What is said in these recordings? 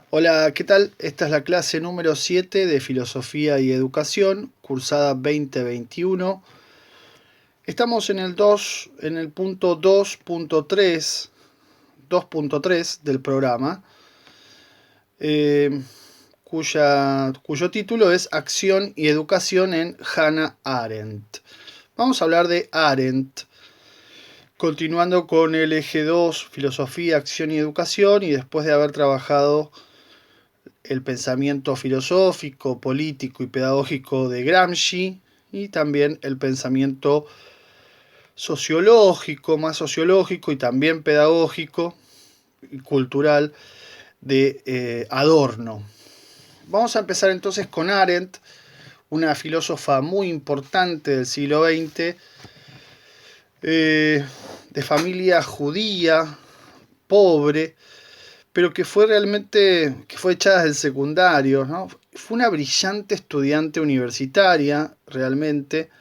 Hola, ¿qué tal? Esta es la clase número 7 de Filosofía y Educación, cursada 2021. Estamos en el punto 2.3 del programa, eh, cuyo título es Acción y Educación en Hannah Arendt. Vamos a hablar de Arendt, continuando con el eje 2, Filosofía, Acción y Educación, y después de haber trabajado el pensamiento filosófico, político y pedagógico de Gramsci y también el pensamiento sociológico, más sociológico y también pedagógico y cultural de Adorno. Vamos a empezar entonces con Arendt, una filósofa muy importante del siglo XX, de familia judía, pobre, pero que fue echada del secundario, ¿no? Fue una brillante estudiante universitaria, realmente,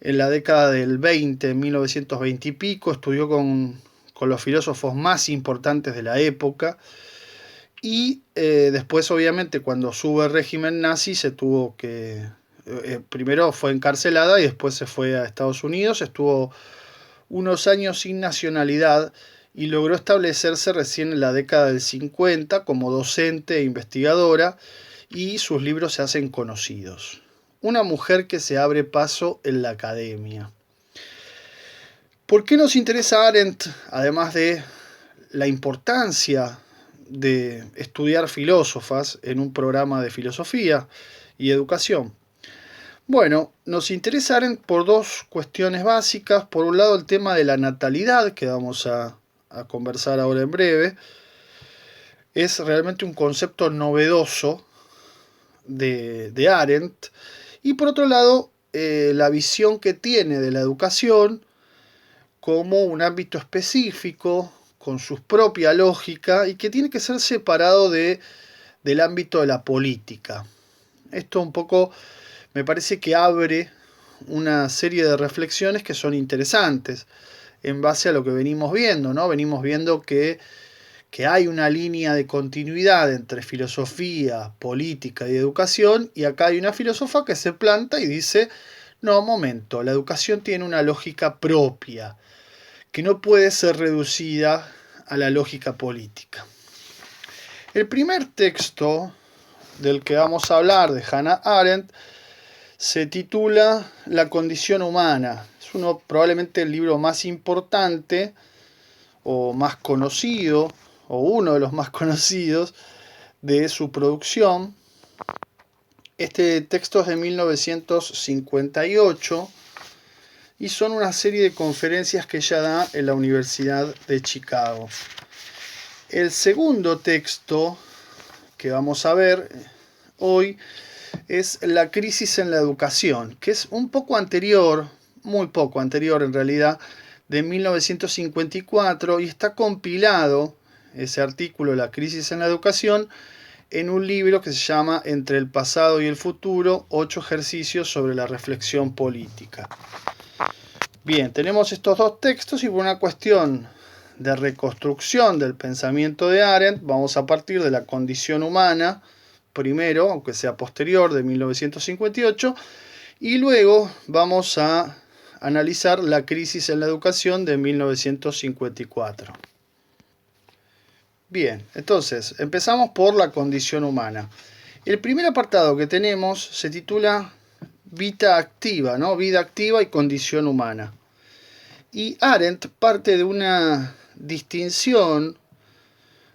en la década del 20, en 1920 y pico, estudió con los filósofos más importantes de la época, y después, obviamente, cuando sube el régimen nazi, se tuvo que... primero fue encarcelada y después se fue a Estados Unidos, estuvo unos años sin nacionalidad y logró establecerse recién en la década del 50 como docente e investigadora, y sus libros se hacen conocidos. Una mujer que se abre paso en la academia. ¿Por qué nos interesa Arendt, además de la importancia de estudiar filósofas en un programa de filosofía y educación? Bueno, nos interesa Arendt por dos cuestiones básicas. Por un lado, el tema de la natalidad, que vamos a conversar ahora en breve. Es realmente un concepto novedoso de Arendt. Y por otro lado, la visión que tiene de la educación como un ámbito específico, con su propia lógica, y que tiene que ser separado del ámbito de la política. Esto un poco me parece que abre una serie de reflexiones que son interesantes en base a lo que venimos viendo, ¿no? Venimos viendo que hay una línea de continuidad entre filosofía, política y educación, y acá hay una filósofa que se planta y dice, no, momento, la educación tiene una lógica propia, que no puede ser reducida a la lógica política. El primer texto del que vamos a hablar, de Hannah Arendt, se titula La condición humana. Es probablemente el libro más importante o más conocido, o uno de los más conocidos de su producción. Este texto es de 1958 y son una serie de conferencias que ella da en la Universidad de Chicago. El segundo texto que vamos a ver hoy es La crisis en la educación, que es un poco anterior, muy poco anterior en realidad, de 1954, y está compilado ese artículo, La crisis en la educación, en un libro que se llama Entre el pasado y el futuro, 8 ejercicios sobre la reflexión política. Bien, tenemos estos dos textos y por una cuestión de reconstrucción del pensamiento de Arendt, vamos a partir de La condición humana, primero, aunque sea posterior, de 1958, y luego vamos a analizar La crisis en la educación de 1954. Bien, entonces, empezamos por la condición humana. El primer apartado que tenemos se titula Vida activa, ¿no? Vida activa y condición humana. Y Arendt parte de una distinción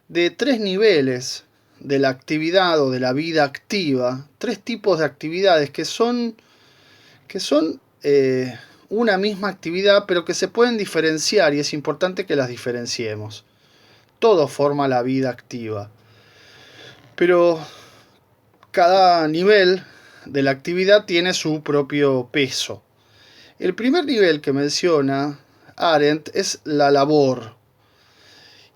de tres niveles de la actividad o de la vida activa, tres tipos de actividades que son una misma actividad, pero que se pueden diferenciar, y es importante que las diferenciemos. Todo forma la vida activa, pero cada nivel de la actividad tiene su propio peso. El primer nivel que menciona Arendt es la labor,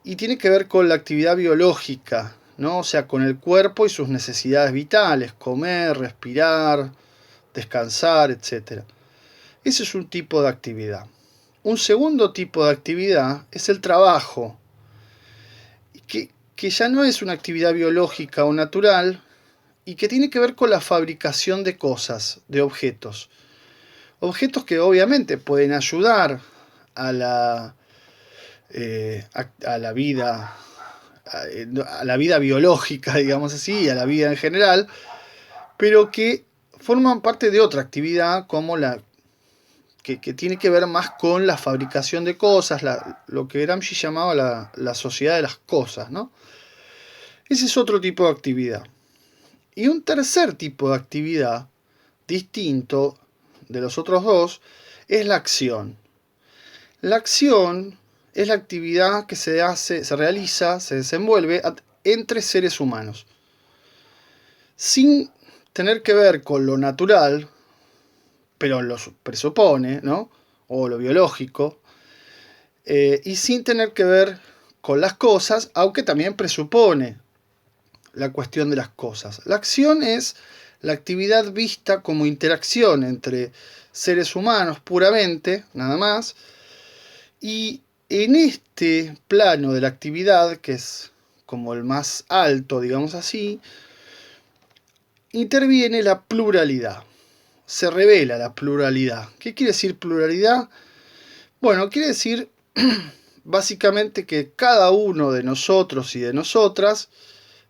y tiene que ver con la actividad biológica, ¿no? O sea, con el cuerpo y sus necesidades vitales, comer, respirar, descansar, etc. Ese es un tipo de actividad. Un segundo tipo de actividad es el trabajo, que que ya no es una actividad biológica o natural y que tiene que ver con la fabricación de cosas, de objetos. Objetos que obviamente pueden ayudar a a la vida, a la vida biológica, digamos así, a la vida en general, pero que forman parte de otra actividad como que tiene que ver más con la fabricación de cosas, lo que Gramsci llamaba la sociedad de las cosas, ¿no? Ese es otro tipo de actividad. Y un tercer tipo de actividad, distinto de los otros dos, es la acción. La acción es la actividad que se realiza, se desenvuelve entre seres humanos, sin tener que ver con lo natural, pero lo presupone, ¿no? O lo biológico, y sin tener que ver con las cosas, aunque también presupone la cuestión de las cosas. La acción es la actividad vista como interacción entre seres humanos puramente, nada más, y en este plano de la actividad, que es como el más alto, digamos así, interviene la pluralidad. Se revela la pluralidad. ¿Qué quiere decir pluralidad? Bueno, quiere decir básicamente que cada uno de nosotros y de nosotras,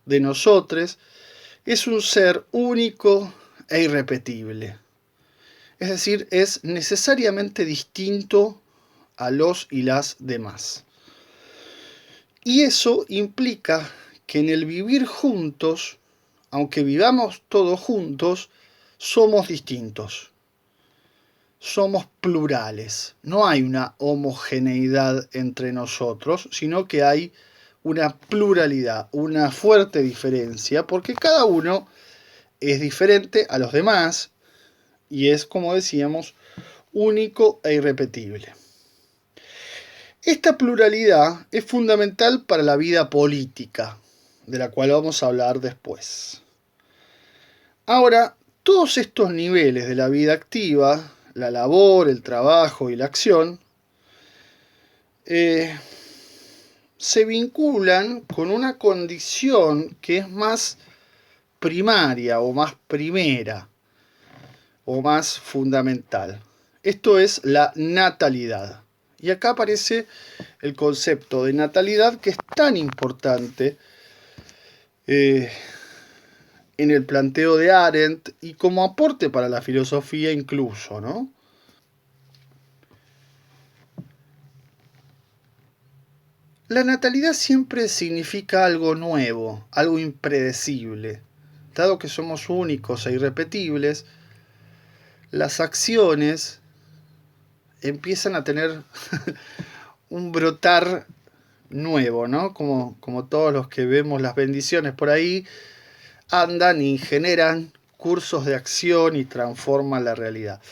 de nosotres, es un ser único e irrepetible. Es decir, es necesariamente distinto a los y las demás. Y eso implica que en el vivir juntos, aunque vivamos todos juntos, somos distintos. Somos plurales. No hay una homogeneidad entre nosotros, sino que hay una pluralidad, una fuerte diferencia, porque cada uno es diferente a los demás y es, como decíamos, único e irrepetible. Esta pluralidad es fundamental para la vida política, de la cual vamos a hablar después. Ahora, todos estos niveles de la vida activa, la labor, el trabajo y la acción, se vinculan con una condición que es más primaria o más primera o más fundamental. Esto es la natalidad. Y acá aparece el concepto de natalidad que es tan importante en el planteo de Arendt y como aporte para la filosofía incluso, ¿no? La natalidad siempre significa algo nuevo, algo impredecible. Dado que somos únicos e irrepetibles, las acciones empiezan a tener un brotar nuevo, ¿no? Como todos los que vemos las bendiciones por ahí, andan y generan cursos de acción y transforman la realidad.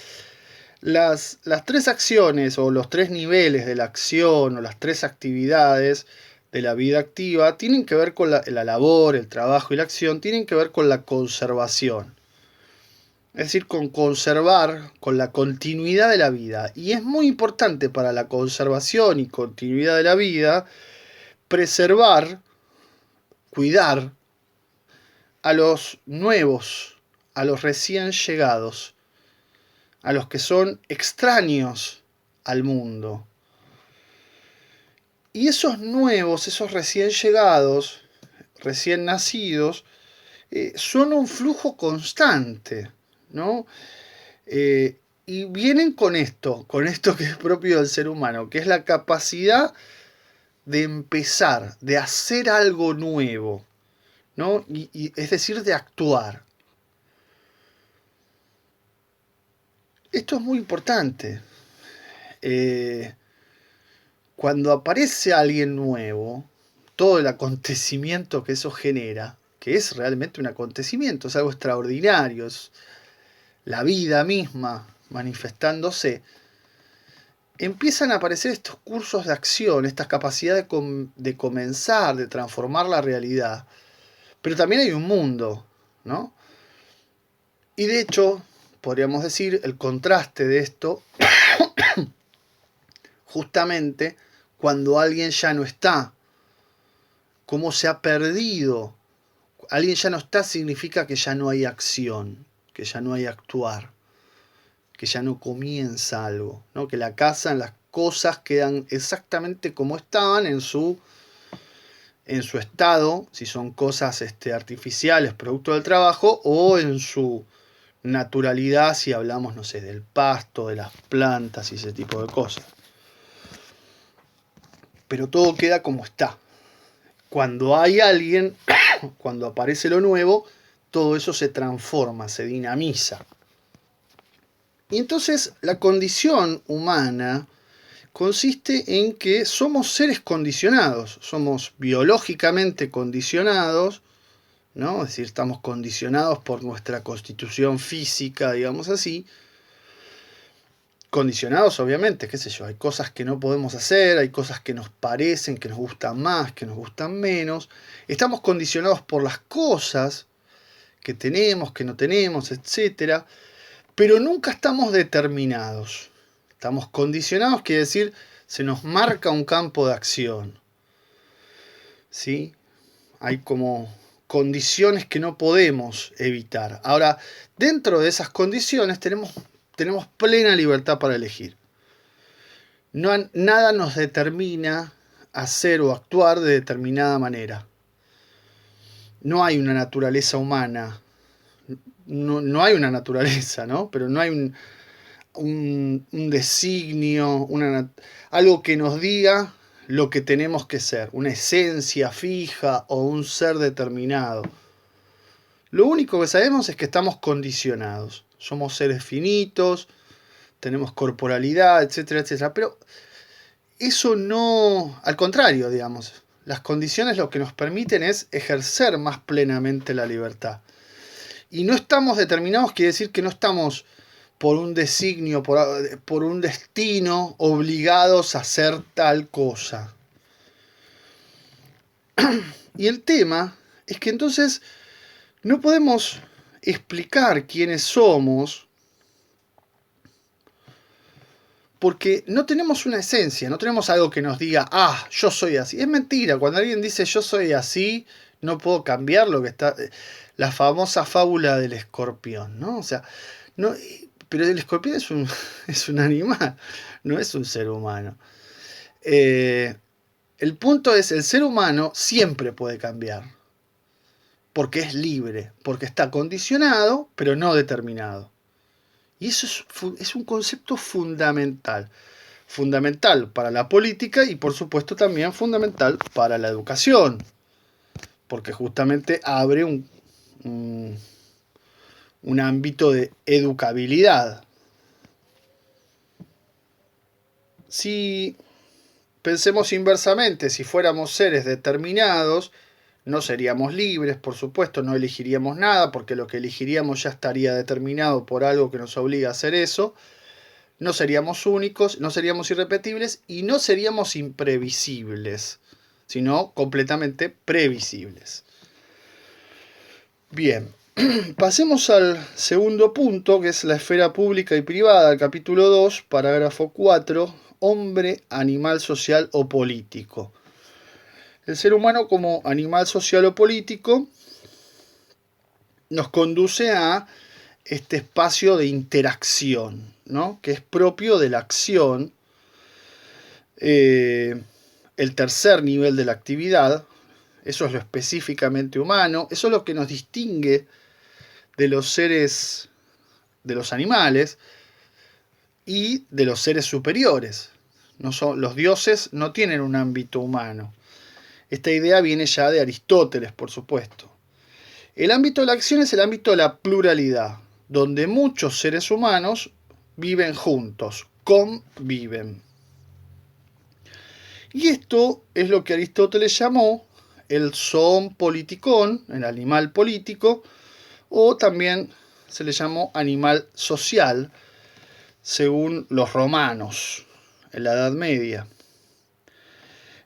Las tres acciones o los tres niveles de la acción o las tres actividades de la vida activa tienen que ver con la labor, el trabajo y la acción, tienen que ver con la conservación. Es decir, con conservar, con la continuidad de la vida. Y es muy importante para la conservación y continuidad de la vida preservar, cuidar a los nuevos, a los recién llegados, a los que son extraños al mundo. Y esos nuevos, esos recién llegados, recién nacidos, son un flujo constante, ¿no? Y vienen con esto que es propio del ser humano, que es la capacidad de empezar, de hacer algo nuevo, ¿no? Y es decir, de actuar. Esto es muy importante. Cuando aparece alguien nuevo, todo el acontecimiento que eso genera, que es realmente un acontecimiento, es algo extraordinario, es la vida misma manifestándose, empiezan a aparecer estos cursos de acción, esta capacidad de comenzar, de transformar la realidad. Pero también hay un mundo, ¿no? Y de hecho, podríamos decir, el contraste de esto, justamente cuando alguien ya no está cómo se ha perdido. Alguien ya no está significa que ya no hay acción, que ya no hay actuar, que ya no comienza algo, ¿no? Que la casa, las cosas quedan exactamente como estaban en su estado, si son cosas artificiales, producto del trabajo, o en su naturalidad, si hablamos, no sé, del pasto, de las plantas y ese tipo de cosas. Pero todo queda como está. Cuando hay alguien, cuando aparece lo nuevo, todo eso se transforma, se dinamiza. Y entonces la condición humana consiste en que somos seres condicionados, somos biológicamente condicionados, ¿no? Es decir, estamos condicionados por nuestra constitución física, digamos así. Condicionados, obviamente, qué sé yo, hay cosas que no podemos hacer, hay cosas que nos parecen, que nos gustan más, que nos gustan menos. Estamos condicionados por las cosas que tenemos, que no tenemos, etcétera, pero nunca estamos determinados. Estamos condicionados, quiere decir, se nos marca un campo de acción. ¿Sí? Hay como condiciones que no podemos evitar. Ahora, dentro de esas condiciones tenemos plena libertad para elegir. Nada nos determina hacer o actuar de determinada manera. No hay una naturaleza humana. No hay una naturaleza, ¿no? Pero no hay un designio, algo que nos diga lo que tenemos que ser, una esencia fija o un ser determinado. Lo único que sabemos es que estamos condicionados. Somos seres finitos, tenemos corporalidad, etcétera, etcétera. Pero eso no, al contrario, digamos, las condiciones lo que nos permiten es ejercer más plenamente la libertad. Y no estamos determinados, quiere decir que no estamos por un designio, por un destino, obligados a hacer tal cosa. Y el tema es que entonces no podemos explicar quiénes somos porque no tenemos una esencia, no tenemos algo que nos diga, yo soy así. Es mentira, cuando alguien dice yo soy así, no puedo cambiar lo que está... La famosa fábula del escorpión, ¿no? O sea, no, pero el escorpión es un animal, no es un ser humano. El punto es, el ser humano siempre puede cambiar, porque es libre, porque está condicionado, pero no determinado. Y eso es un concepto fundamental. Fundamental para la política y por supuesto también fundamental para la educación. Porque justamente abre un ámbito de educabilidad. Si pensemos inversamente, si fuéramos seres determinados, no seríamos libres, por supuesto, no elegiríamos nada, porque lo que elegiríamos ya estaría determinado por algo que nos obliga a hacer eso. No seríamos únicos, no seríamos irrepetibles y no seríamos imprevisibles, sino completamente previsibles. Bien, pasemos al segundo punto, que es la esfera pública y privada, el capítulo 2, parágrafo 4, hombre, animal social o político. El ser humano como animal social o político nos conduce a este espacio de interacción, ¿no? Que es propio de la acción. El tercer nivel de la actividad, eso es lo específicamente humano, eso es lo que nos distingue de los seres, de los animales y de los seres superiores. Los dioses no tienen un ámbito humano. Esta idea viene ya de Aristóteles, por supuesto. El ámbito de la acción es el ámbito de la pluralidad, donde muchos seres humanos viven juntos, conviven. Y esto es lo que Aristóteles llamó el zoon politikon, el animal político, o también se le llamó animal social, según los romanos, en la Edad Media.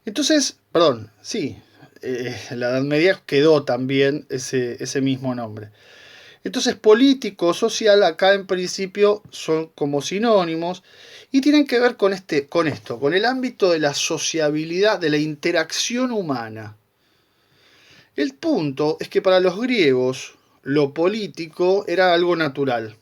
Entonces, en la Edad Media quedó también ese mismo nombre. Entonces, político, social, acá en principio son como sinónimos y tienen que ver con esto, con el ámbito de la sociabilidad, de la interacción humana. El punto es que para los griegos lo político era algo natural.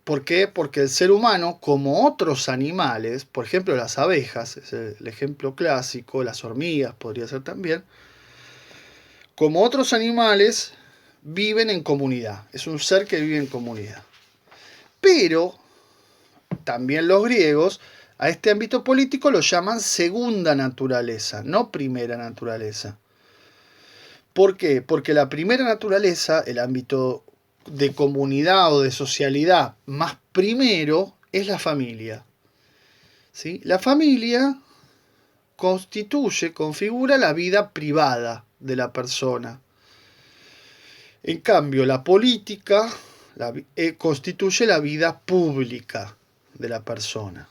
¿Por qué? Porque el ser humano, como otros animales, por ejemplo las abejas, es el ejemplo clásico, las hormigas podría ser también, como otros animales, viven en comunidad. Es un ser que vive en comunidad. Pero también los griegos a este ámbito político lo llaman segunda naturaleza, no primera naturaleza. ¿Por qué? Porque la primera naturaleza, el ámbito de comunidad o de socialidad más primero, es la familia. ¿Sí? La familia constituye, configura la vida privada de la persona. En cambio, la política constituye la vida pública de la persona.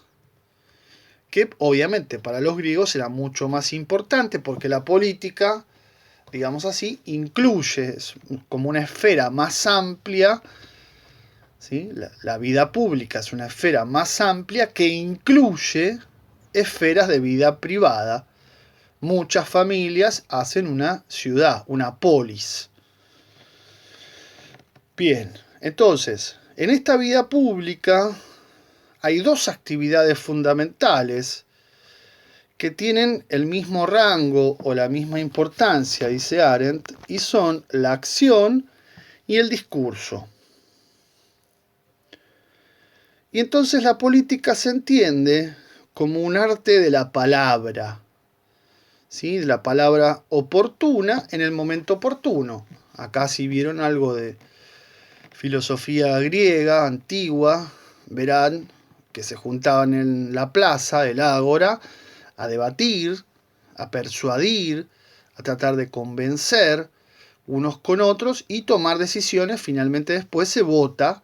Que obviamente para los griegos era mucho más importante porque la política, digamos así, incluye como una esfera más amplia. ¿Sí? La vida pública es una esfera más amplia que incluye esferas de vida privada. Muchas familias hacen una ciudad, una polis. Bien, entonces, en esta vida pública hay dos actividades fundamentales que tienen el mismo rango o la misma importancia, dice Arendt, y son la acción y el discurso. Y entonces la política se entiende como un arte de la palabra, ¿sí? De la palabra oportuna en el momento oportuno. Acá si vieron algo de filosofía griega antigua, verán que se juntaban en la plaza, el ágora, a debatir, a persuadir, a tratar de convencer unos con otros y tomar decisiones. Finalmente después se vota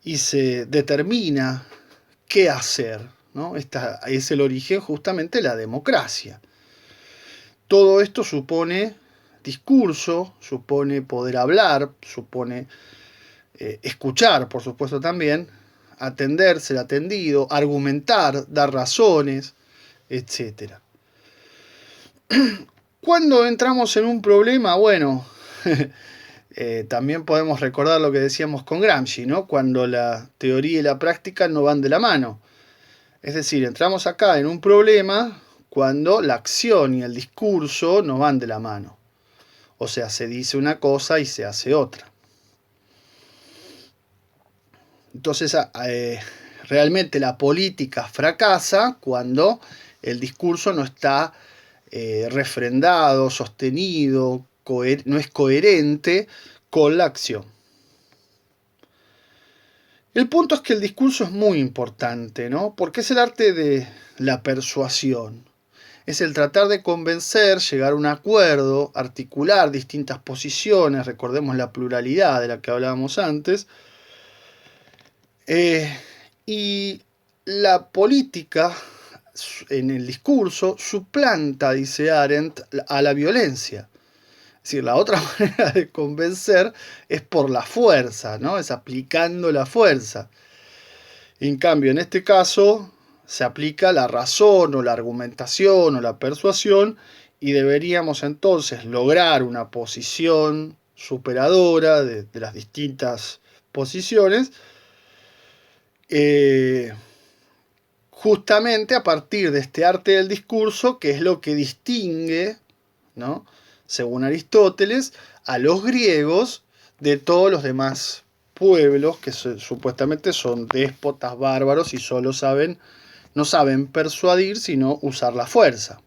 y se determina qué hacer, ¿no? Es el origen justamente de la democracia. Todo esto supone discurso, supone poder hablar, supone escuchar, por supuesto también, atender, ser atendido, argumentar, dar razones, etc. Cuando entramos en un problema, bueno, también podemos recordar lo que decíamos con Gramsci, ¿no? Cuando la teoría y la práctica no van de la mano. Es decir, entramos acá en un problema cuando la acción y el discurso no van de la mano. O sea, se dice una cosa y se hace otra. Entonces, realmente la política fracasa cuando el discurso no está refrendado, sostenido, no es coherente con la acción. El punto es que el discurso es muy importante, ¿no? Porque es el arte de la persuasión. Es el tratar de convencer, llegar a un acuerdo, articular distintas posiciones, recordemos la pluralidad de la que hablábamos antes. Y la política en el discurso suplanta, dice Arendt, a la violencia. Es decir, la otra manera de convencer es por la fuerza, ¿no? Es aplicando la fuerza. En cambio, en este caso, se aplica la razón o la argumentación o la persuasión y deberíamos entonces lograr una posición superadora de las distintas posiciones, justamente a partir de este arte del discurso, que es lo que distingue, ¿no?, según Aristóteles, a los griegos de todos los demás pueblos que supuestamente son déspotas, bárbaros y solo no saben persuadir, sino usar la fuerza.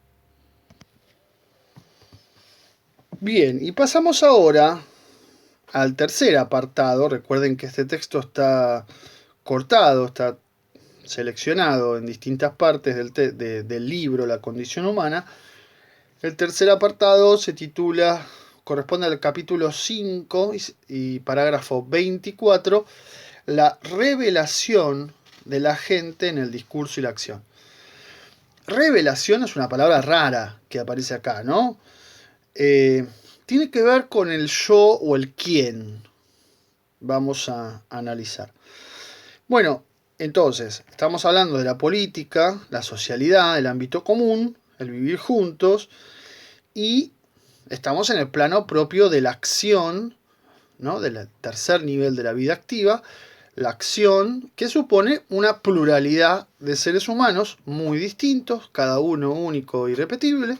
Bien, y pasamos ahora al tercer apartado. Recuerden que este texto está cortado, está seleccionado en distintas partes del libro La condición humana. El tercer apartado se titula, corresponde al capítulo 5 y parágrafo 24, la revelación de la gente en el discurso y la acción. Revelación es una palabra rara que aparece acá, ¿no? Tiene que ver con el yo o el quién. Vamos a analizar. Bueno, entonces, estamos hablando de la política, la socialidad, el ámbito común, el vivir juntos, y estamos en el plano propio de la acción, ¿no? Del tercer nivel de la vida activa, la acción, que supone una pluralidad de seres humanos muy distintos, cada uno único e irrepetible,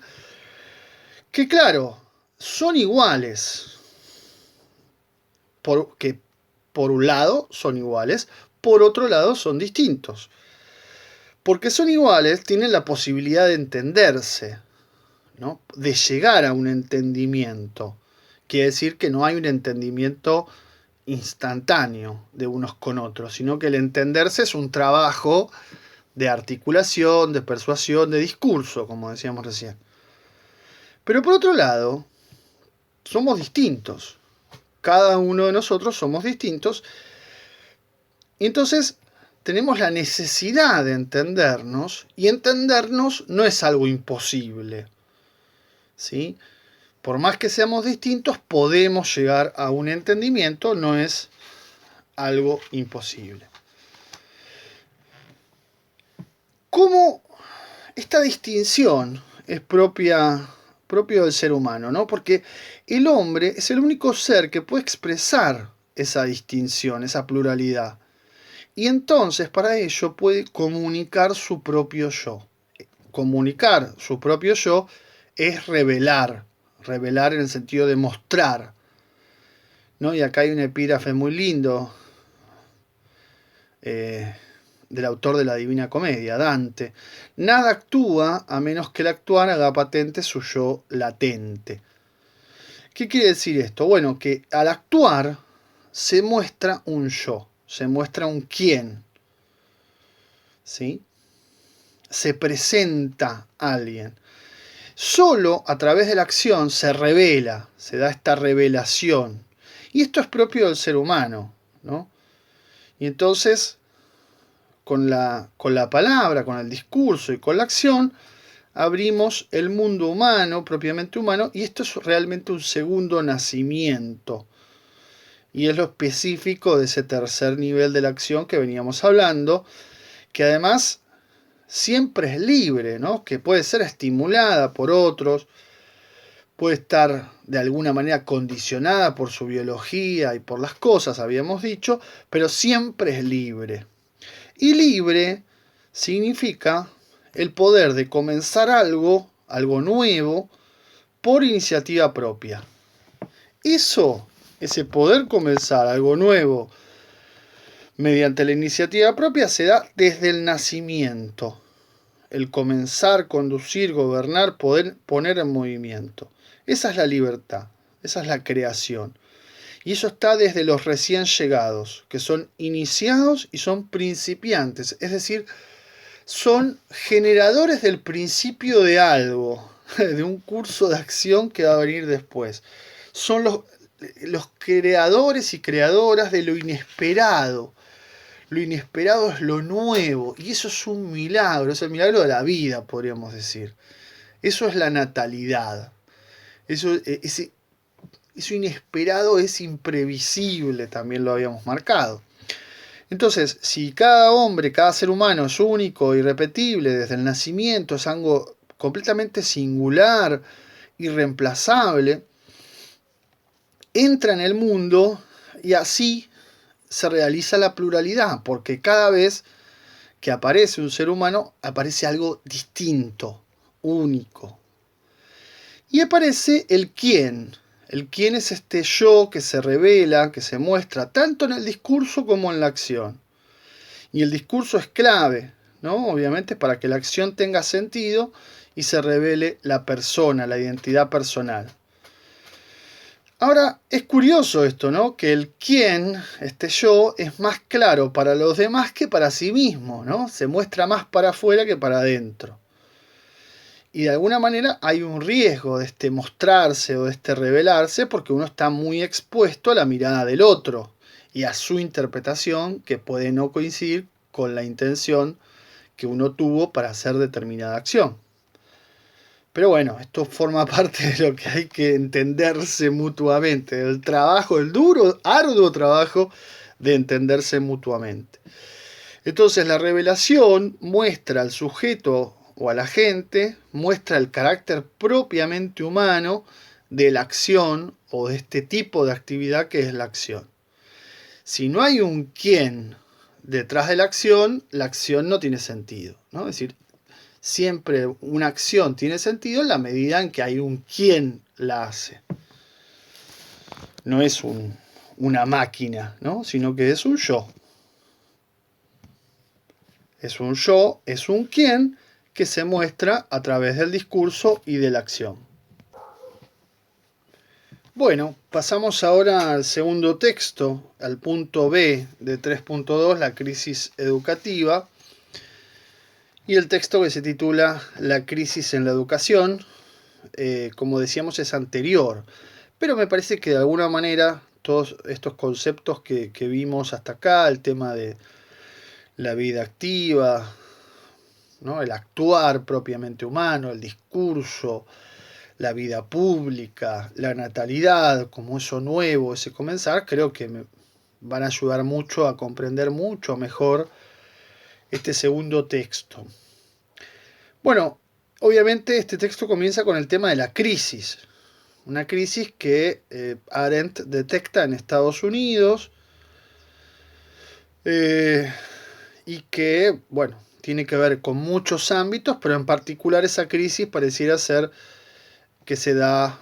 que claro, son iguales, que por un lado son iguales, por otro lado son distintos. Porque son iguales, tienen la posibilidad de entenderse, ¿no? De llegar a un entendimiento. Quiere decir que no hay un entendimiento instantáneo de unos con otros, sino que el entenderse es un trabajo de articulación, de persuasión, de discurso, como decíamos recién. Pero por otro lado, somos distintos. Cada uno de nosotros somos distintos. Y entonces tenemos la necesidad de entendernos, y entendernos no es algo imposible, ¿sí? Por más que seamos distintos, podemos llegar a un entendimiento, no es algo imposible. ¿Cómo esta distinción es propio del ser humano, ¿no? Porque el hombre es el único ser que puede expresar esa distinción, esa pluralidad. Y entonces para ello puede comunicar su propio yo. Comunicar su propio yo es revelar en el sentido de mostrar, ¿no? Y acá hay un epígrafe muy lindo del autor de la Divina Comedia, Dante. Nada actúa a menos que el actuar haga patente su yo latente. ¿Qué quiere decir esto? Bueno, que al actuar se muestra un yo, se muestra un quién, ¿sí? Se presenta alguien. Solo a través de la acción se revela, se da esta revelación. Y esto es propio del ser humano, ¿no? Y entonces, con la palabra, con el discurso y con la acción, abrimos el mundo humano, propiamente humano, y esto es realmente un segundo nacimiento. Y es lo específico de ese tercer nivel de la acción que veníamos hablando, que además siempre es libre, ¿no? Que puede ser estimulada por otros, puede estar de alguna manera condicionada por su biología y por las cosas, habíamos dicho, pero siempre es libre. Y libre significa el poder de comenzar algo nuevo, por iniciativa propia. Ese poder comenzar algo nuevo mediante la iniciativa propia se da desde el nacimiento. El comenzar, conducir, gobernar, poder poner en movimiento. Esa es la libertad, esa es la creación. Y eso está desde los recién llegados, que son iniciados y son principiantes. Es decir, son generadores del principio de algo, de un curso de acción que va a venir después. Son los creadores y creadoras de lo inesperado. Lo inesperado es lo nuevo, y eso es un milagro, es el milagro de la vida, podríamos decir. Eso es la natalidad. Eso inesperado es imprevisible, también lo habíamos marcado. Entonces, si cada hombre, cada ser humano es único, irrepetible, desde el nacimiento, es algo completamente singular, irreemplazable, entra en el mundo y así se realiza la pluralidad, porque cada vez que aparece un ser humano, aparece algo distinto, único. Y aparece el quién. El quién es este yo que se revela, que se muestra, tanto en el discurso como en la acción. Y el discurso es clave, ¿no? Obviamente para que la acción tenga sentido y se revele la persona, la identidad personal. Ahora, es curioso esto, ¿no? Que el quién, este yo, es más claro para los demás que para sí mismo, ¿no? Se muestra más para afuera que para adentro. Y de alguna manera hay un riesgo de este mostrarse o de este revelarse porque uno está muy expuesto a la mirada del otro y a su interpretación que puede no coincidir con la intención que uno tuvo para hacer determinada acción. Pero bueno, esto forma parte de lo que hay que entenderse mutuamente, del trabajo, el duro, arduo trabajo de entenderse mutuamente. Entonces la revelación muestra al sujeto o a la gente, muestra el carácter propiamente humano de la acción o de este tipo de actividad que es la acción. Si no hay un quién detrás de la acción no tiene sentido, ¿no? Es decir, siempre una acción tiene sentido en la medida en que hay un quién la hace. No es una máquina, ¿no? Sino que es un yo. Es un yo, es un quién que se muestra a través del discurso y de la acción. Bueno, pasamos ahora al segundo texto, al punto B de 3.2, la crisis educativa, y el texto que se titula La crisis en la educación, como decíamos, es anterior, pero me parece que de alguna manera todos estos conceptos que vimos hasta acá, el tema de la vida activa, ¿no? El actuar propiamente humano, el discurso, la vida pública, la natalidad, como eso nuevo, ese comenzar, creo que me van a ayudar mucho a comprender mucho mejor este segundo texto. Bueno, obviamente este texto comienza con el tema de la crisis, una crisis que Arendt detecta en Estados Unidos y que, bueno, tiene que ver con muchos ámbitos, pero en particular esa crisis pareciera ser que se da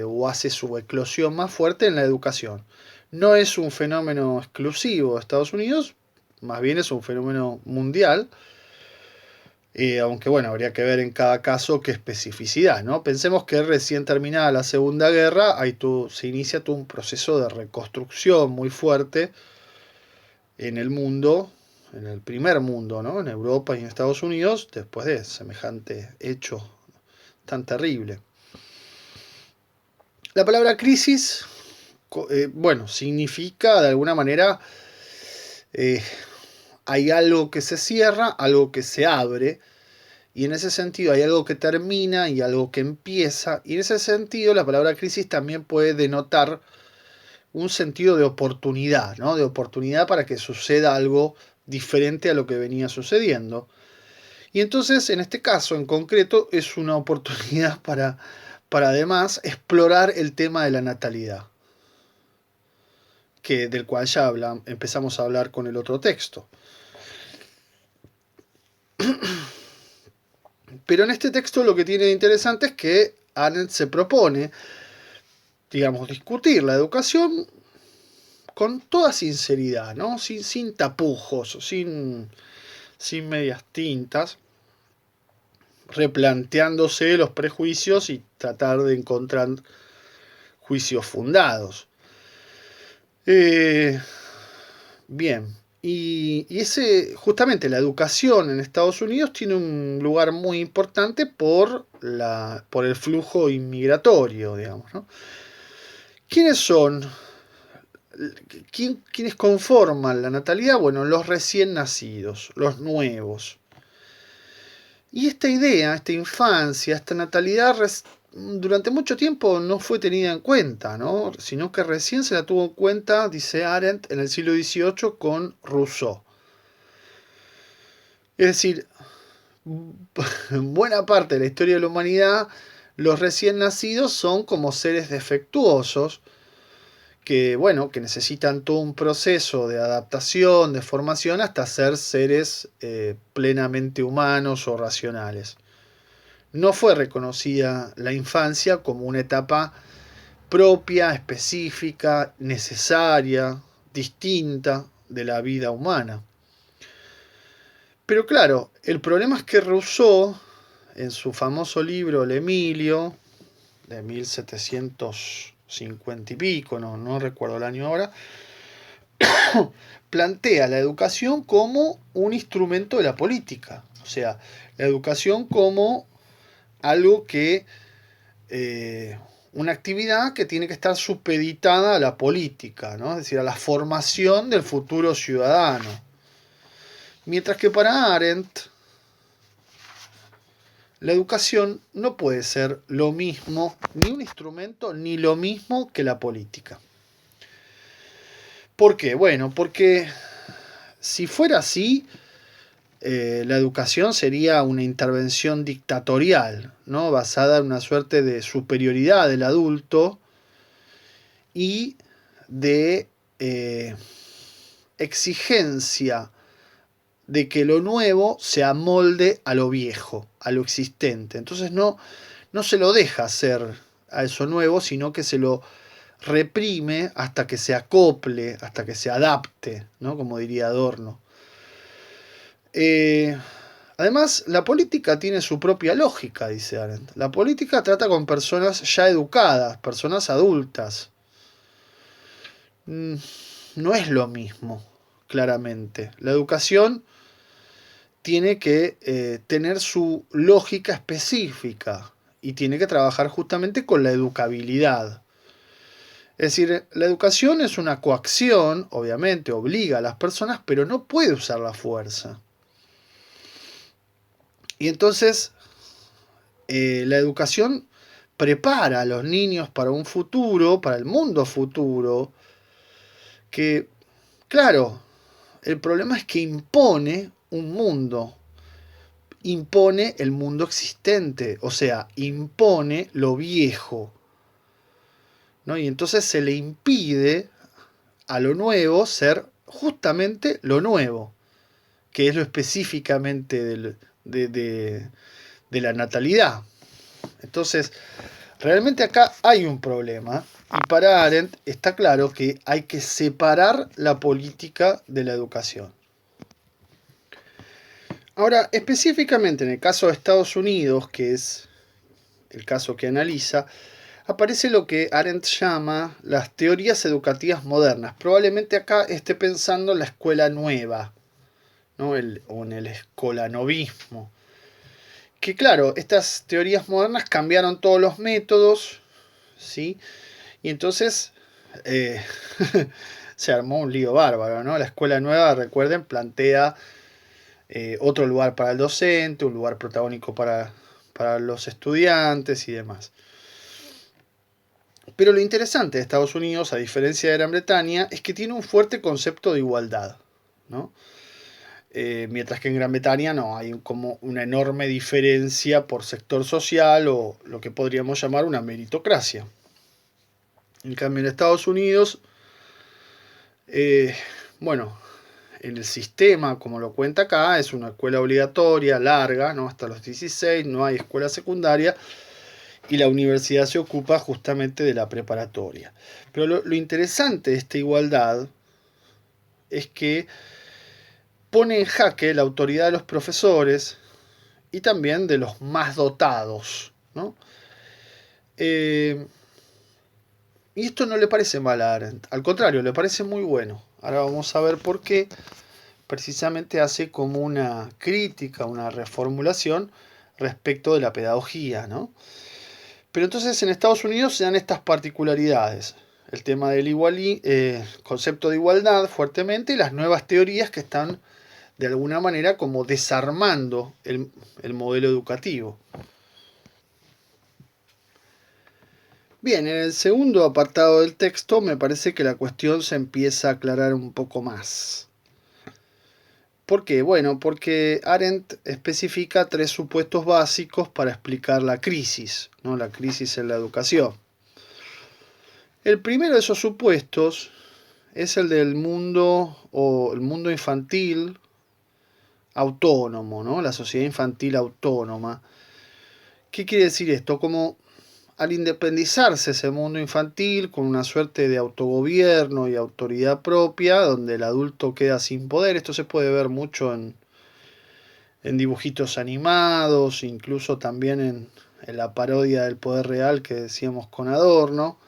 o hace su eclosión más fuerte en la educación. No es un fenómeno exclusivo de Estados Unidos, más bien es un fenómeno mundial, aunque bueno, habría que ver en cada caso qué especificidad, ¿no? Pensemos que recién terminada la Segunda Guerra, se inicia todo un proceso de reconstrucción muy fuerte en el mundo, en el primer mundo, ¿no? En Europa y en Estados Unidos, después de semejante hecho tan terrible. La palabra crisis, bueno, significa de alguna manera hay algo que se cierra, algo que se abre, y en ese sentido hay algo que termina y algo que empieza, y en ese sentido la palabra crisis también puede denotar un sentido de oportunidad, ¿no? De oportunidad para que suceda algo diferente a lo que venía sucediendo. Y entonces, en este caso en concreto, es una oportunidad para además explorar el tema de la natalidad, del cual ya empezamos a hablar con el otro texto. Pero en este texto lo que tiene de interesante es que Arendt se propone, digamos, discutir la educación con toda sinceridad, ¿no? Sin tapujos, sin medias tintas, replanteándose los prejuicios y tratar de encontrar juicios fundados. Bien, y justamente la educación en Estados Unidos tiene un lugar muy importante por el flujo inmigratorio, digamos, ¿no? ¿Quiénes son? ¿Quiénes conforman la natalidad? Bueno, los recién nacidos, los nuevos. Y esta idea, esta infancia, esta natalidad durante mucho tiempo no fue tenida en cuenta, ¿no? Sino que recién se la tuvo en cuenta, dice Arendt, en el siglo XVIII con Rousseau. Es decir, en buena parte de la historia de la humanidad, los recién nacidos son como seres defectuosos que, bueno, que necesitan todo un proceso de adaptación, de formación, hasta ser seres plenamente humanos o racionales. No fue reconocida la infancia como una etapa propia, específica, necesaria, distinta de la vida humana. Pero claro, el problema es que Rousseau, en su famoso libro El Emilio, de 1750 y pico, no recuerdo el año ahora, plantea la educación como un instrumento de la política. O sea, la educación como algo que una actividad que tiene que estar supeditada a la política, ¿no? Es decir, a la formación del futuro ciudadano. Mientras que para Arendt, la educación no puede ser lo mismo, ni un instrumento, ni lo mismo que la política. ¿Por qué? Bueno, porque si fuera así, la educación sería una intervención dictatorial, ¿no? Basada en una suerte de superioridad del adulto y de exigencia de que lo nuevo se amolde a lo viejo, a lo existente. Entonces no se lo deja hacer a eso nuevo, sino que se lo reprime hasta que se acople, hasta que se adapte, ¿no? Como diría Adorno. Además, la política tiene su propia lógica, dice Arendt. La política trata con personas ya educadas, personas adultas. No es lo mismo, claramente. La educación tiene que tener su lógica específica y tiene que trabajar justamente con la educabilidad. Es decir, la educación es una coacción, obviamente, obliga a las personas, pero no puede usar la fuerza. Y entonces, la educación prepara a los niños para un futuro, para el mundo futuro, que, claro, el problema es que impone un mundo, impone el mundo existente, o sea, impone lo viejo, ¿no? Y entonces se le impide a lo nuevo ser justamente lo nuevo, que es lo específicamente de la natalidad. Entonces, realmente acá hay un problema y para Arendt está claro que hay que separar la política de la educación. Ahora, específicamente en el caso de Estados Unidos, que es el caso que analiza, aparece lo que Arendt llama las teorías educativas modernas. Probablemente acá esté pensando en la escuela nueva, ¿no? O en el escolanovismo. Que claro, estas teorías modernas cambiaron todos los métodos, ¿sí? Y entonces se armó un lío bárbaro, ¿no? La escuela nueva, recuerden, plantea otro lugar para el docente, un lugar protagónico para los estudiantes y demás. Pero lo interesante de Estados Unidos, a diferencia de Gran Bretaña, es que tiene un fuerte concepto de igualdad, ¿no? Mientras que en Gran Bretaña no, hay como una enorme diferencia por sector social o lo que podríamos llamar una meritocracia. En cambio en Estados Unidos, bueno, en el sistema, como lo cuenta acá, es una escuela obligatoria, larga, ¿no? Hasta los 16, no hay escuela secundaria, y la universidad se ocupa justamente de la preparatoria. Pero lo interesante de esta igualdad es que pone en jaque la autoridad de los profesores y también de los más dotados, ¿no? Y esto no le parece mal a Arendt, al contrario, le parece muy bueno. Ahora vamos a ver por qué. Precisamente hace como una crítica, una reformulación respecto de la pedagogía, ¿no? Pero entonces en Estados Unidos se dan estas particularidades. El tema del concepto de igualdad fuertemente y las nuevas teorías que están de alguna manera como desarmando el modelo educativo. Bien, en el segundo apartado del texto me parece que la cuestión se empieza a aclarar un poco más. ¿Por qué? Bueno, porque Arendt especifica 3 supuestos básicos para explicar la crisis, ¿no? La crisis en la educación. El primero de esos supuestos es el del mundo o el mundo infantil autónomo, ¿no? La sociedad infantil autónoma. ¿Qué quiere decir esto? Como al independizarse ese mundo infantil con una suerte de autogobierno y autoridad propia, donde el adulto queda sin poder, esto se puede ver mucho en dibujitos animados, incluso también en la parodia del poder real que decíamos con Adorno.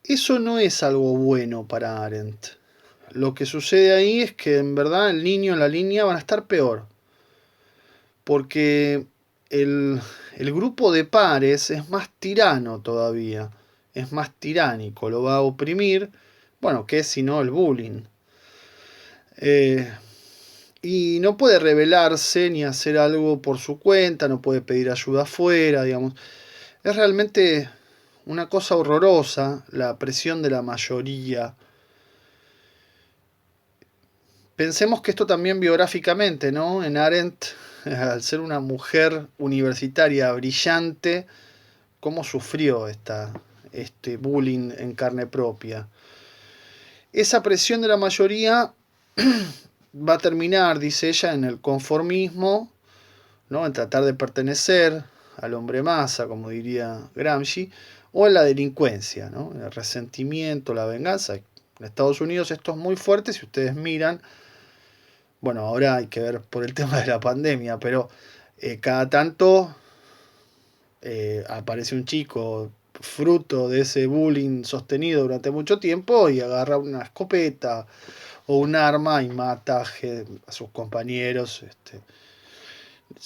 Eso no es algo bueno para Arendt. Lo que sucede ahí es que en verdad el niño en la línea van a estar peor. Porque el grupo de pares es más tirano todavía. Es más tiránico, lo va a oprimir. Bueno, ¿qué es sino el bullying? Y no puede rebelarse ni hacer algo por su cuenta, no puede pedir ayuda afuera, digamos. Es realmente una cosa horrorosa la presión de la mayoría. Pensemos que esto también biográficamente, ¿no? En Arendt, al ser una mujer universitaria brillante, cómo sufrió este bullying en carne propia. Esa presión de la mayoría va a terminar, dice ella, en el conformismo, ¿no? En tratar de pertenecer al hombre masa, como diría Gramsci, o en la delincuencia, ¿no? En el resentimiento, la venganza. En Estados Unidos esto es muy fuerte, si ustedes miran, bueno, ahora hay que ver por el tema de la pandemia, pero cada tanto aparece un chico fruto de ese bullying sostenido durante mucho tiempo y agarra una escopeta o un arma y mata a sus compañeros.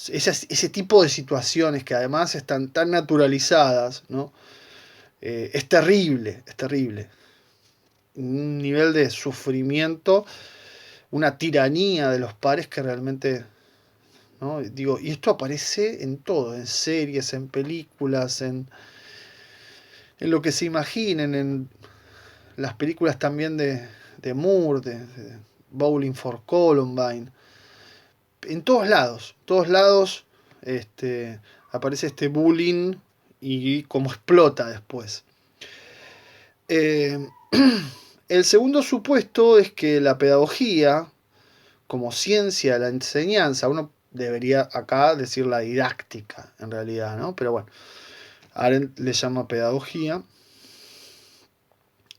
Ese tipo de situaciones que además están tan naturalizadas, ¿no? Es terrible, es terrible. Un nivel de sufrimiento, una tiranía de los pares que realmente, ¿no? Digo, y esto aparece en todo, en series, en películas, en lo que se imaginen, en las películas también de Moore, de Bowling for Columbine. En todos lados aparece este bullying y cómo explota después. Eh, el segundo supuesto es que la pedagogía, como ciencia de la enseñanza, uno debería acá decir la didáctica, en realidad, ¿no? Pero bueno, Arendt le llama pedagogía,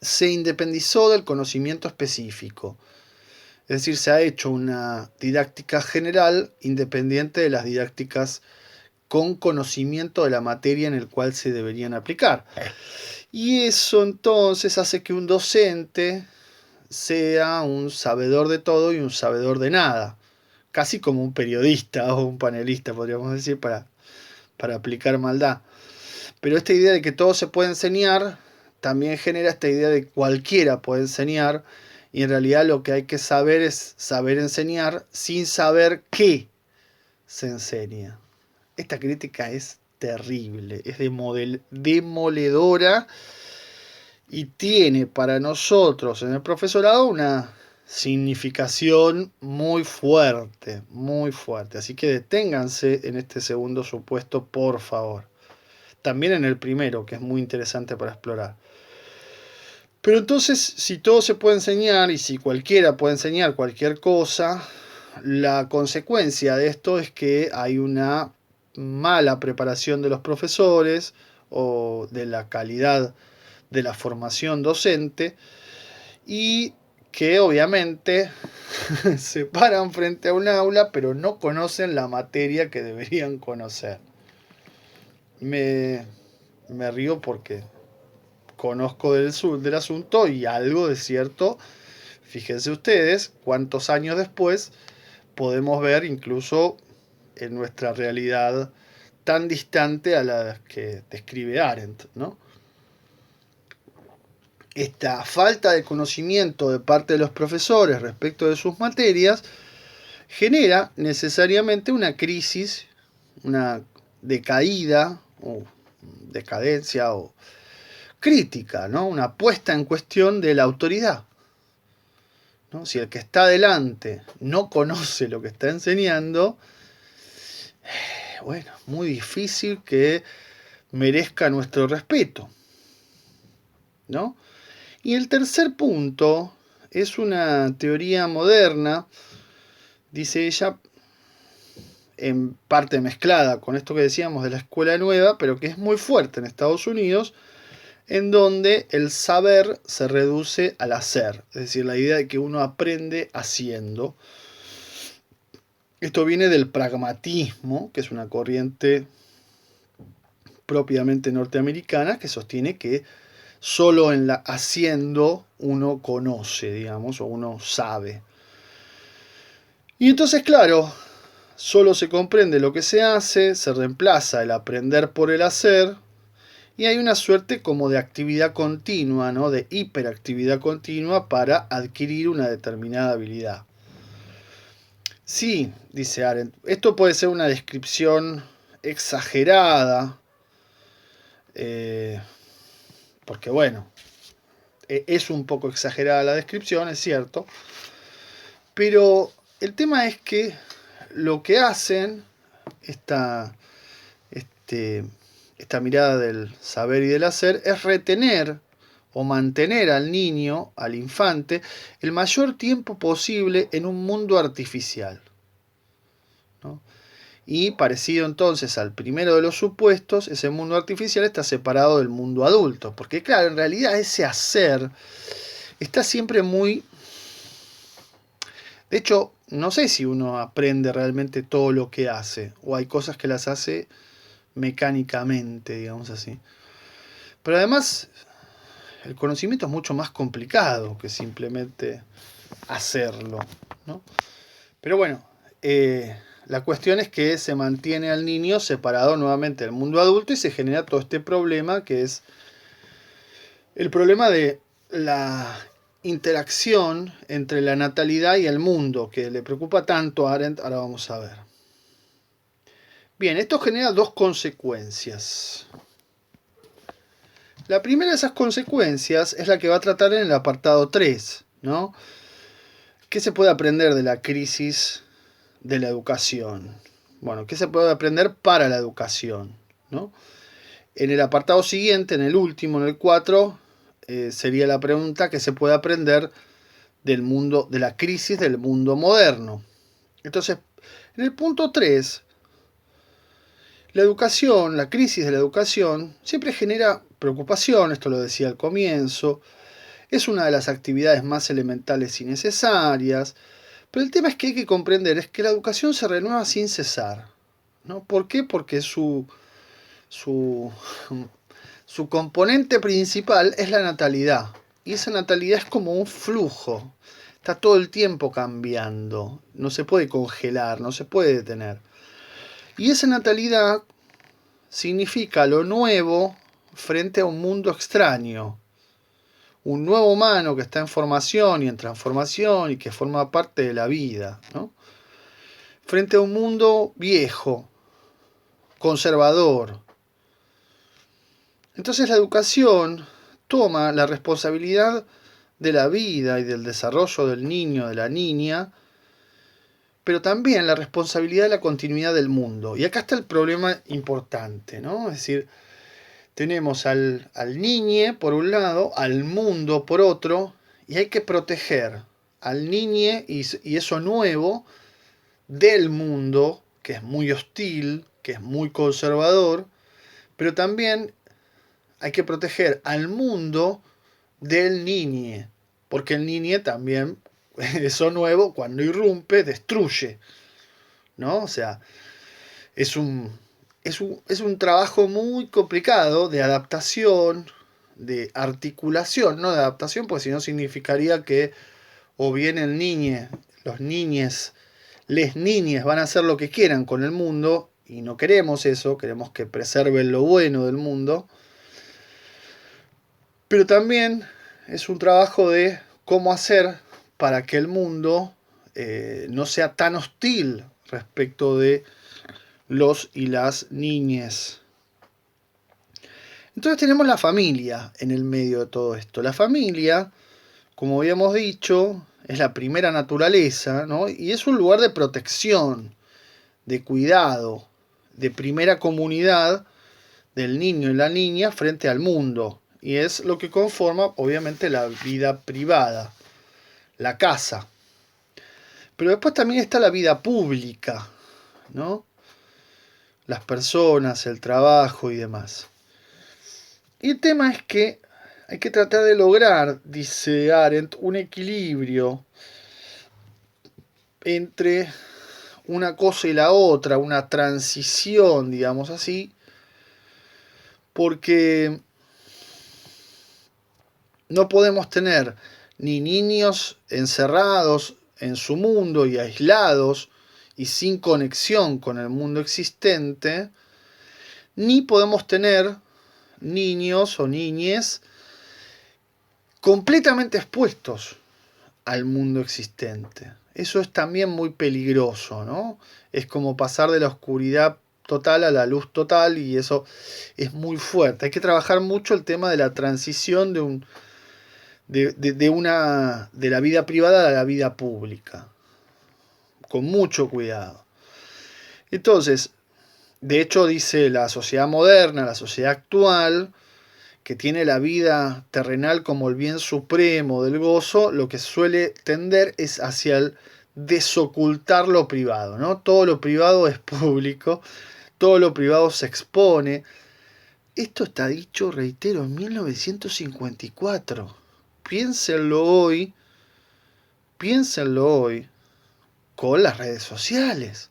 se independizó del conocimiento específico. Es decir, se ha hecho una didáctica general independiente de las didácticas con conocimiento de la materia en el cual se deberían aplicar. Y eso entonces hace que un docente sea un sabedor de todo y un sabedor de nada. Casi como un periodista o un panelista, podríamos decir, para aplicar maldad. Pero esta idea de que todo se puede enseñar también genera esta idea de que cualquiera puede enseñar, y en realidad lo que hay que saber es saber enseñar sin saber qué se enseña. Esta crítica es terrible, es demoledora y tiene para nosotros en el profesorado una significación muy fuerte, muy fuerte. Así que deténganse en este segundo supuesto, por favor. También en el primero, que es muy interesante para explorar. Pero entonces, si todo se puede enseñar y si cualquiera puede enseñar cualquier cosa, la consecuencia de esto es que hay una mala preparación de los profesores o de la calidad de la formación docente y que obviamente se paran frente a un aula pero no conocen la materia que deberían conocer. Me río porque conozco del asunto y algo de cierto. Fíjense ustedes cuántos años después podemos ver incluso en nuestra realidad tan distante a la que describe Arendt, ¿no? Esta falta de conocimiento de parte de los profesores respecto de sus materias genera necesariamente una crisis, una decaída o decadencia o crítica, ¿no? Una puesta en cuestión de la autoridad, ¿no? Si el que está delante no conoce lo que está enseñando, bueno, muy difícil que merezca nuestro respeto, ¿no? Y el tercer punto es una teoría moderna, dice ella, en parte mezclada con esto que decíamos de la escuela nueva, pero que es muy fuerte en Estados Unidos, en donde el saber se reduce al hacer, es decir, la idea de que uno aprende haciendo. Esto viene del pragmatismo, que es una corriente propiamente norteamericana que sostiene que solo en la haciendo uno conoce, digamos, o uno sabe. Y entonces, claro, solo se comprende lo que se reemplaza el aprender por el hacer, y hay una suerte como de actividad continua, ¿no? De hiperactividad continua para adquirir una determinada habilidad. Sí, dice Arendt, esto puede ser una descripción exagerada, eh, porque bueno, es un poco exagerada la descripción, es cierto, Pero el tema es que lo que hacen, esta, este, esta mirada del saber y del hacer, es retener o mantener al niño, al infante, el mayor tiempo posible en un mundo artificial, ¿no? Y parecido entonces al primero de los supuestos, ese mundo artificial está separado del mundo adulto. Porque claro, en realidad ese hacer está siempre muy... De hecho, no sé si uno aprende realmente todo lo que hace, o hay cosas que las hace mecánicamente, digamos así. Pero además, el conocimiento es mucho más complicado que simplemente hacerlo, ¿no? Pero bueno, la cuestión es que se mantiene al niño separado nuevamente del mundo adulto y se genera todo este problema que es el problema de la interacción entre la natalidad y el mundo, que le preocupa tanto a Arendt. Ahora vamos a ver. Bien, esto genera dos consecuencias. La primera de esas consecuencias es la que va a tratar en el apartado 3, ¿no? ¿Qué se puede aprender de la crisis de la educación? Bueno, ¿qué se puede aprender para la educación, ¿no? En el apartado siguiente, en el último, en el 4, sería la pregunta: ¿qué se puede aprender del mundo, de la crisis del mundo moderno? Entonces, en el punto 3, la educación, la crisis de la educación, siempre genera preocupación, esto lo decía al comienzo, es una de las actividades más elementales y necesarias, pero el tema es que hay que comprender es que la educación se renueva sin cesar, ¿no? ¿Por qué? Porque su, su componente principal es la natalidad, y esa natalidad es como un flujo, está todo el tiempo cambiando, no se puede congelar, no se puede detener. Y esa natalidad significa lo nuevo frente a un mundo extraño. Un nuevo humano que está en formación y en transformación y que forma parte de la vida, ¿no? Frente a un mundo viejo, conservador. Entonces la educación toma la responsabilidad de la vida y del desarrollo del niño, de la niña, pero también la responsabilidad de la continuidad del mundo. Y acá está el problema importante, ¿no? Es decir, tenemos al niñe por un lado, al mundo por otro, y hay que proteger al niñe y eso nuevo del mundo, que es muy hostil, que es muy conservador, pero también hay que proteger al mundo del niñe, porque el niñe también, eso nuevo, cuando irrumpe, destruye, ¿no? O sea, es un trabajo muy complicado de adaptación, de articulación, no de adaptación, porque si no significaría que o bien el niñe, los niñes, les niñes van a hacer lo que quieran con el mundo, y no queremos eso, queremos que preserven lo bueno del mundo, pero también es un trabajo de cómo hacer para que el mundo no sea tan hostil respecto de los y las niñes. Entonces tenemos la familia en el medio de todo esto. La familia, como habíamos dicho, es la primera naturaleza, ¿no? Y es un lugar de protección, de cuidado, de primera comunidad del niño y la niña frente al mundo. Y es lo que conforma, obviamente, la vida privada, la casa. Pero después también está la vida pública, ¿no? Las personas, el trabajo y demás. Y el tema es que hay que tratar de lograr, dice Arendt, un equilibrio entre una cosa y la otra, una transición, digamos así, porque no podemos tener ni niños encerrados en su mundo y aislados y sin conexión con el mundo existente, ni podemos tener niños o niñes completamente expuestos al mundo existente. Eso es también muy peligroso, ¿no? Es como pasar de la oscuridad total a la luz total, y eso es muy fuerte. Hay que trabajar mucho el tema de la transición de la vida privada a la vida pública, con mucho cuidado. Entonces, de hecho dice la sociedad moderna, la sociedad actual, que tiene la vida terrenal como el bien supremo del gozo, lo que suele tender es hacia el desocultar lo privado, ¿no? Todo lo privado es público, todo lo privado se expone. Esto está dicho, reitero, en 1954. Piénsenlo hoy, piénsenlo hoy con las redes sociales.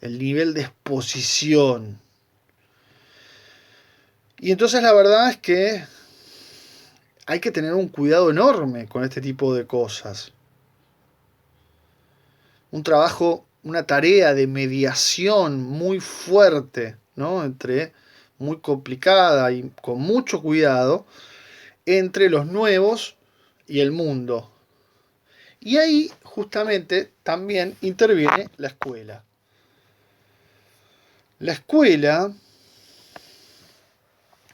El nivel de exposición. Y entonces la verdad es que hay que tener un cuidado enorme con este tipo de cosas. Un trabajo, una tarea de mediación muy fuerte, ¿no? Muy complicada y con mucho cuidado, entre los nuevos y el mundo. Y ahí justamente también interviene la escuela. La escuela,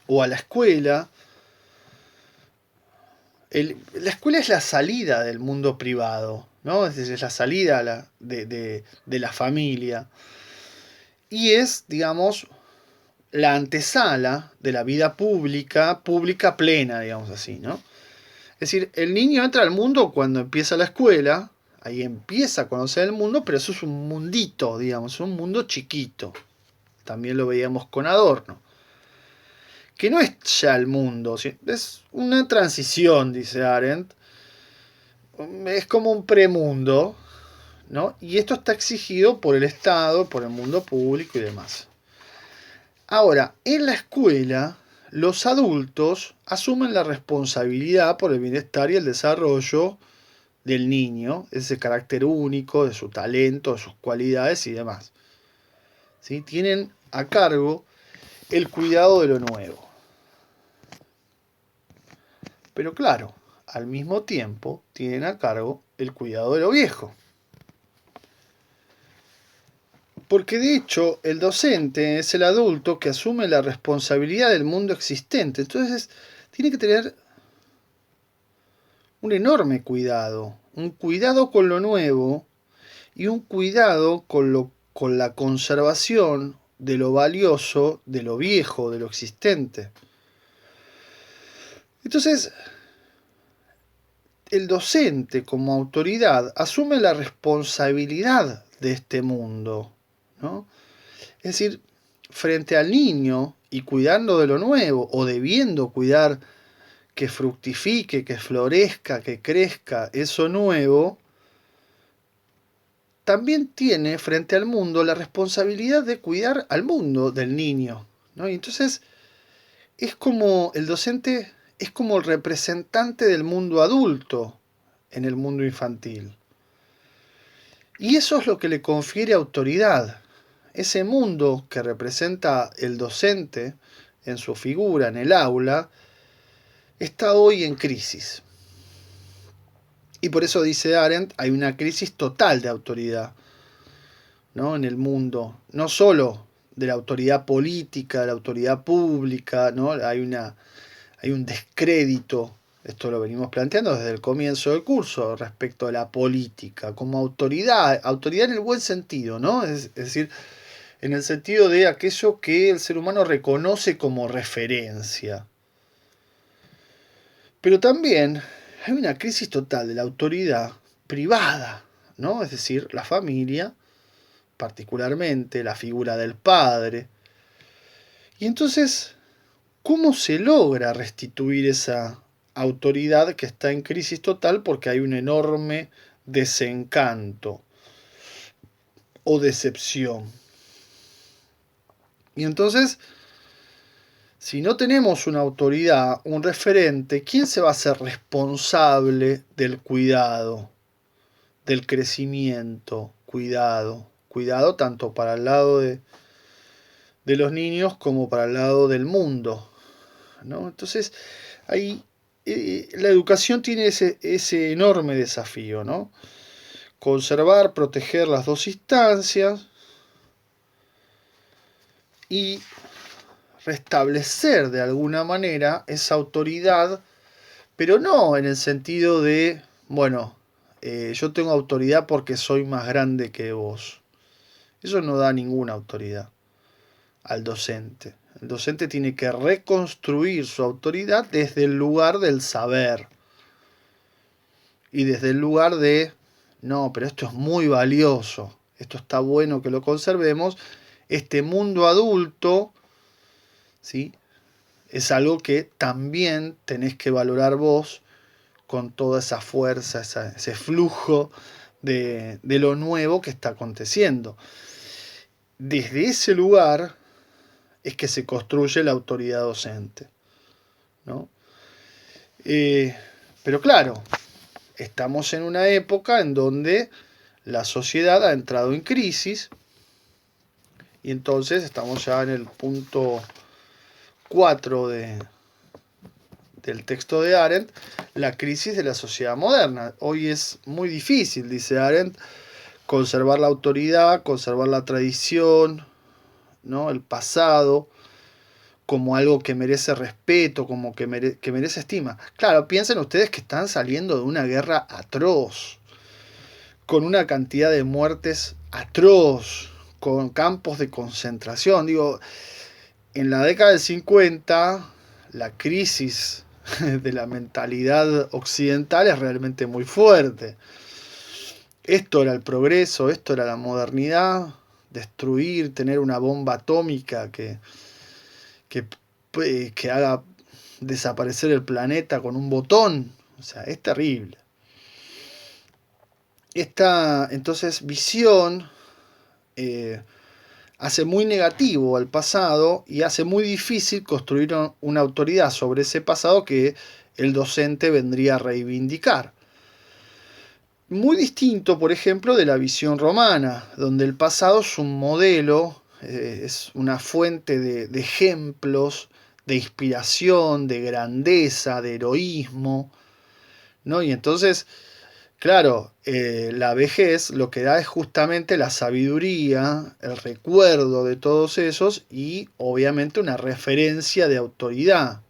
o a la escuela, la escuela es la salida del mundo privado, ¿no? Es la salida de la familia. Y es, digamos, la antesala de la vida pública, pública plena, digamos así, ¿no? Es decir, el niño entra al mundo cuando empieza la escuela, ahí empieza a conocer el mundo, pero eso es un mundito, digamos, un mundo chiquito. También lo veíamos con Adorno. Que no es ya el mundo, es una transición, dice Arendt. Es como un premundo, ¿no? Y esto está exigido por el Estado, por el mundo público y demás. Ahora, en la escuela, los adultos asumen la responsabilidad por el bienestar y el desarrollo del niño, ese carácter único, de su talento, de sus cualidades y demás. ¿Sí? Tienen a cargo el cuidado de lo nuevo. Pero claro, al mismo tiempo tienen a cargo el cuidado de lo viejo. Porque de hecho el docente es el adulto que asume la responsabilidad del mundo existente. Entonces tiene que tener un enorme cuidado. Un cuidado con lo nuevo y un cuidado con la conservación de lo valioso, de lo viejo, de lo existente. Entonces, el docente como autoridad asume la responsabilidad de este mundo, ¿no? Es decir, frente al niño y cuidando de lo nuevo o debiendo cuidar que fructifique, que florezca, que crezca eso nuevo, también tiene frente al mundo la responsabilidad de cuidar al mundo del niño, ¿no? Y entonces es como el docente es como el representante del mundo adulto en el mundo infantil. Y eso es lo que le confiere autoridad. Ese mundo que representa el docente en su figura en el aula está hoy en crisis. Y por eso dice Arendt, hay una crisis total de autoridad, ¿no? En el mundo, no solo de la autoridad política, de la autoridad pública, ¿no? Hay un descrédito, esto lo venimos planteando desde el comienzo del curso, respecto a la política, como autoridad, autoridad en el buen sentido, ¿no? Es decir, en el sentido de aquello que el ser humano reconoce como referencia. Pero también hay una crisis total de la autoridad privada, ¿no? Es decir, la familia, particularmente la figura del padre. Y entonces, ¿cómo se logra restituir esa autoridad que está en crisis total porque hay un enorme desencanto o decepción? Y entonces, si no tenemos una autoridad, un referente, ¿quién se va a hacer responsable del cuidado, del crecimiento? Cuidado tanto para el lado de los niños como para el lado del mundo, ¿no? Entonces, ahí la educación tiene ese enorme desafío, ¿no? Conservar, proteger las dos instancias y restablecer de alguna manera esa autoridad, pero no en el sentido de, bueno, yo tengo autoridad porque soy más grande que vos. Eso no da ninguna autoridad al docente. El docente tiene que reconstruir su autoridad desde el lugar del saber y desde el lugar de, no, pero esto es muy valioso, esto está bueno que lo conservemos, este mundo adulto, ¿sí? Es algo que también tenés que valorar vos con toda esa fuerza, ese flujo de lo nuevo que está aconteciendo. Desde ese lugar es que se construye la autoridad docente, ¿no? Eh, pero claro, estamos en una época en donde la sociedad ha entrado en crisis y entonces estamos ya en el punto 4 del texto de Arendt, la crisis de la sociedad moderna. Hoy es muy difícil, dice Arendt, conservar la autoridad, conservar la tradición, ¿no? El pasado, como algo que merece respeto, como que merece estima. Claro, piensen ustedes que están saliendo de una guerra atroz, con una cantidad de muertes atroz, con campos de concentración. Digo, en la década del 50, la crisis de la mentalidad occidental es realmente muy fuerte. Esto era el progreso, esto era la modernidad, destruir, tener una bomba atómica que, que haga desaparecer el planeta con un botón. O sea, es terrible. Esta entonces visión hace muy negativo al pasado y hace muy difícil construir una autoridad sobre ese pasado que el docente vendría a reivindicar. Muy distinto, por ejemplo, de la visión romana, donde el pasado es un modelo, es una fuente de ejemplos, de inspiración, de grandeza, de heroísmo, ¿no? Y entonces, claro, la vejez lo que da es justamente la sabiduría, el recuerdo de todos esos y obviamente una referencia de autoridad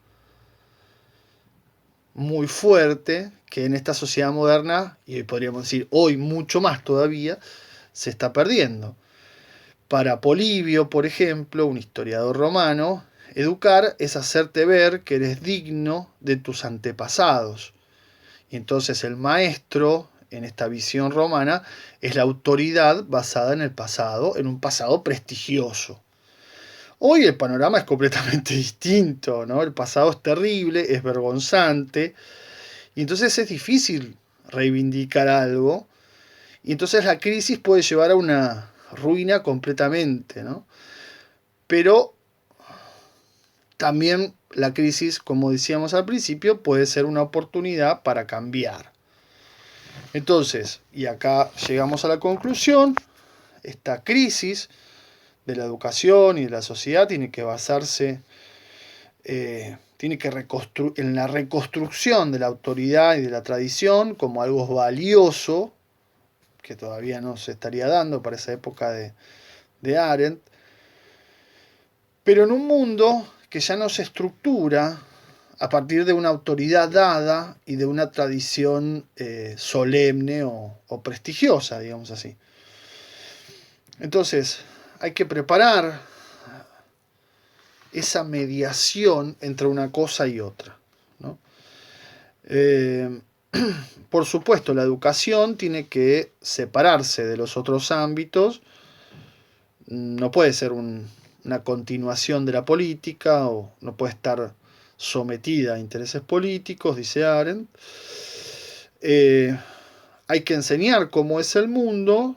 muy fuerte que en esta sociedad moderna, y podríamos decir hoy mucho más todavía, se está perdiendo. Para Polibio, por ejemplo, un historiador romano, educar es hacerte ver que eres digno de tus antepasados. Y entonces el maestro, en esta visión romana, es la autoridad basada en el pasado, en un pasado prestigioso. Hoy el panorama es completamente distinto, ¿no? El pasado es terrible, es vergonzante, y entonces es difícil reivindicar algo, y entonces la crisis puede llevar a una ruina completamente, ¿no? Pero también la crisis, como decíamos al principio, puede ser una oportunidad para cambiar. Entonces, y acá llegamos a la conclusión, esta crisis de la educación y de la sociedad tiene que basarse en la reconstrucción de la autoridad y de la tradición como algo valioso, que todavía no se estaría dando para esa época de Arendt, pero en un mundo que ya no se estructura a partir de una autoridad dada y de una tradición solemne o prestigiosa, digamos así. Entonces, hay que preparar esa mediación entre una cosa y otra, ¿no? Por supuesto, la educación tiene que separarse de los otros ámbitos, no puede ser una continuación de la política o no puede estar sometida a intereses políticos, dice Arendt. Hay que enseñar cómo es el mundo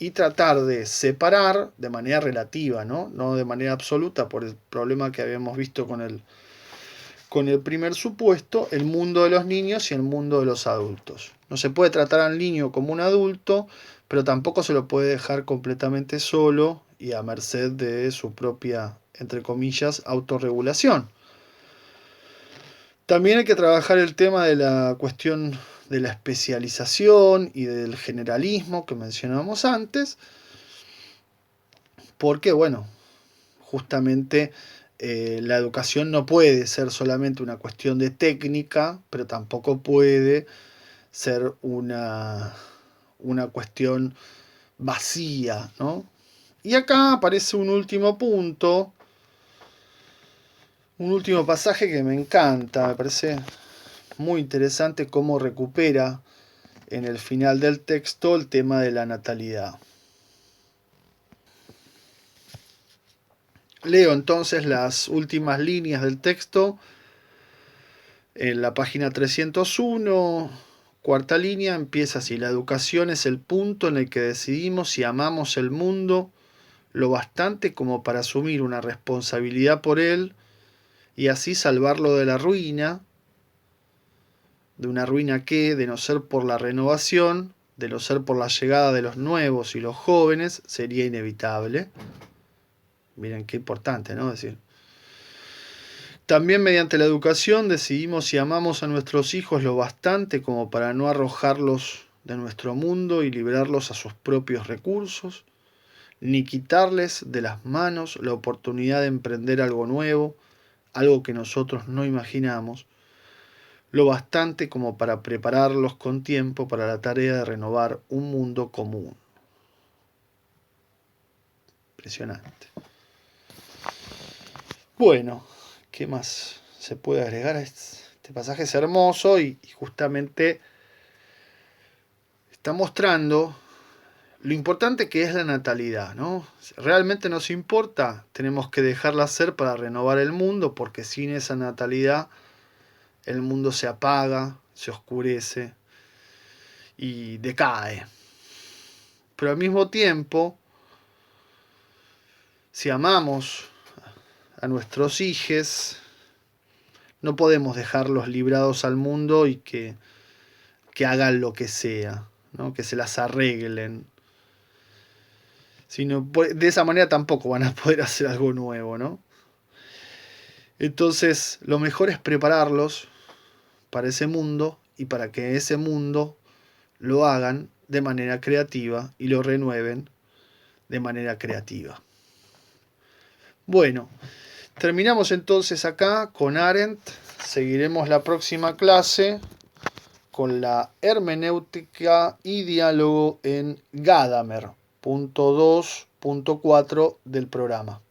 y tratar de separar de manera relativa, no de manera absoluta, por el problema que habíamos visto con el primer supuesto, el mundo de los niños y el mundo de los adultos. No se puede tratar al niño como un adulto, pero tampoco se lo puede dejar completamente solo y a merced de su propia, entre comillas, autorregulación. También hay que trabajar el tema de la cuestión de la especialización y del generalismo que mencionábamos antes, porque, bueno, justamente la educación no puede ser solamente una cuestión de técnica, pero tampoco puede ser una cuestión vacía, ¿no? Y acá aparece un último punto, un último pasaje que me encanta, me parece muy interesante cómo recupera en el final del texto el tema de la natalidad. Leo entonces las últimas líneas del texto en la página 301, cuarta línea, empieza así: la educación es el punto en el que decidimos si amamos el mundo lo bastante como para asumir una responsabilidad por él y así salvarlo de la ruina, de una ruina que, de no ser por la renovación, de no ser por la llegada de los nuevos y los jóvenes, sería inevitable. Miren qué importante, ¿no? Es decir, también mediante la educación decidimos si amamos a nuestros hijos lo bastante como para no arrojarlos de nuestro mundo y librarlos a sus propios recursos, ni quitarles de las manos la oportunidad de emprender algo nuevo, algo que nosotros no imaginamos, lo bastante como para prepararlos con tiempo para la tarea de renovar un mundo común. Impresionante. Bueno, ¿qué más se puede agregar a este pasaje? Es hermoso y justamente está mostrando lo importante que es la natalidad, ¿no? Si realmente nos importa, tenemos que dejarla ser para renovar el mundo, porque sin esa natalidad el mundo se apaga, se oscurece y decae. Pero al mismo tiempo, si amamos a nuestros hijos, no podemos dejarlos librados al mundo y que hagan lo que sea, ¿no? Que se las arreglen. Sino, de esa manera tampoco van a poder hacer algo nuevo, ¿no? Entonces, lo mejor es prepararlos para ese mundo y para que ese mundo lo hagan de manera creativa y lo renueven de manera creativa. Bueno, terminamos entonces acá con Arendt. Seguiremos la próxima clase con la hermenéutica y diálogo en Gadamer, punto 2.4 del programa.